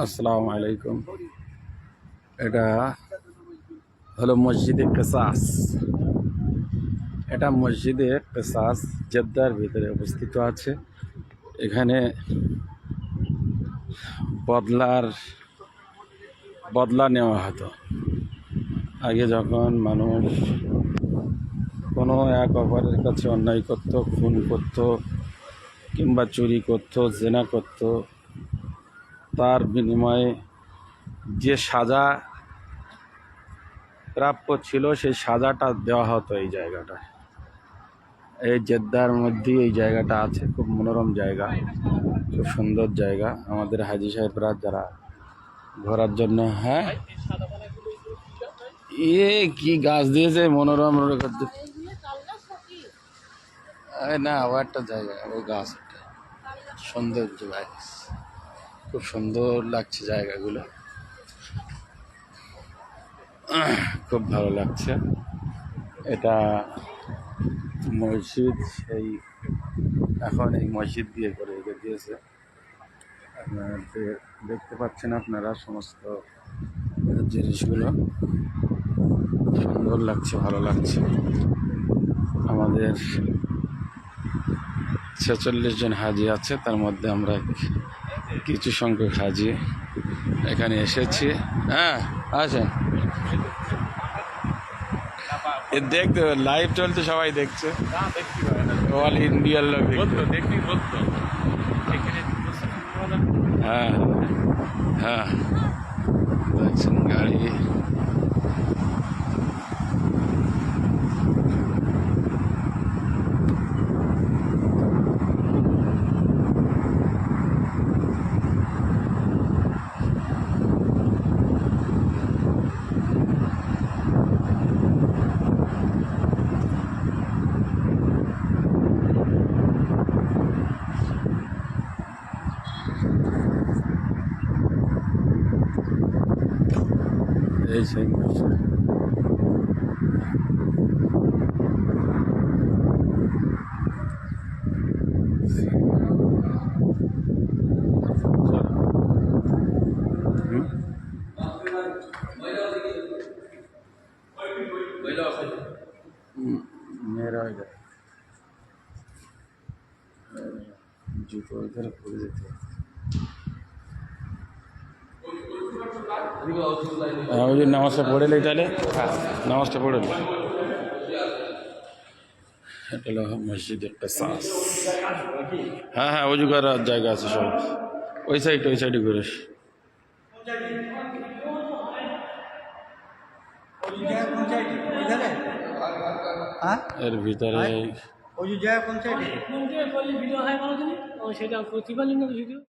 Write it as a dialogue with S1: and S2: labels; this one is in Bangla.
S1: আসসালামু আলাইকুম। এটা হলো মসজিদে কেসাস। এটা মসজিদে কেসাস জেদ্দার ভিতরে অবস্থিত আছে। এখানে বদলার বদলা নেওয়া হতো। আগে যখন মানুষ কোনো এক অপরের কাছে অন্যায় করত, খুন করত কিংবা চুরি করত, জেনা করত, তার বিনিময়ে যে সাজা প্রাপ্য ছিল সেই সাজাটা দেওয়া হতো এই জায়গাটায়। এই জেদ্দার মধ্যে এই জায়গাটা আছে, খুব মনোরম জায়গা, খুব সুন্দর জায়গা। আমাদের হাজী সাহেবরা যারা ঘোরার জন্য, হ্যাঁ কি গাছ দিয়েছে মনোরম না, ও একটা জায়গা, ওই গাছ সুন্দর জায়গা, খুব সুন্দর লাগছে জায়গাগুলো, খুব ভালো লাগছে। এটা মসজিদ, সেই এখন এই মসজিদ দিয়ে করে রেখে দিয়েছে। আপনারা দেখতে পাচ্ছেন আপনারা সমস্ত জিনিসগুলো, সুন্দর লাগছে, ভালো লাগছে। আমাদের 46 জন হাজি আছে, তার মধ্যে আমরা কিছু সংখ্যক হাজি এখানে এসেছি। হ্যাঁ আসেন, দেখতে লাইভ চলছে, সবাই দেখছে, অল ইন্ডিয়ার লোক হ্যাঁ হ্যাঁ দেখছেন গাড়ি। এই সেই মেয়েরা জুতো এখানে পরে যেতে হবে। ওই যে নামাজটা পড়ে নি, তাহলে নামাজটা পড়ে নি। এটা হলো মসজিদের কেসাস। হ্যাঁ হ্যাঁ, অজু করার জায়গা আছে সব, ওই সাইডে ঘুরে এর ভিতরে।
S2: ওই যে কোন সাইডে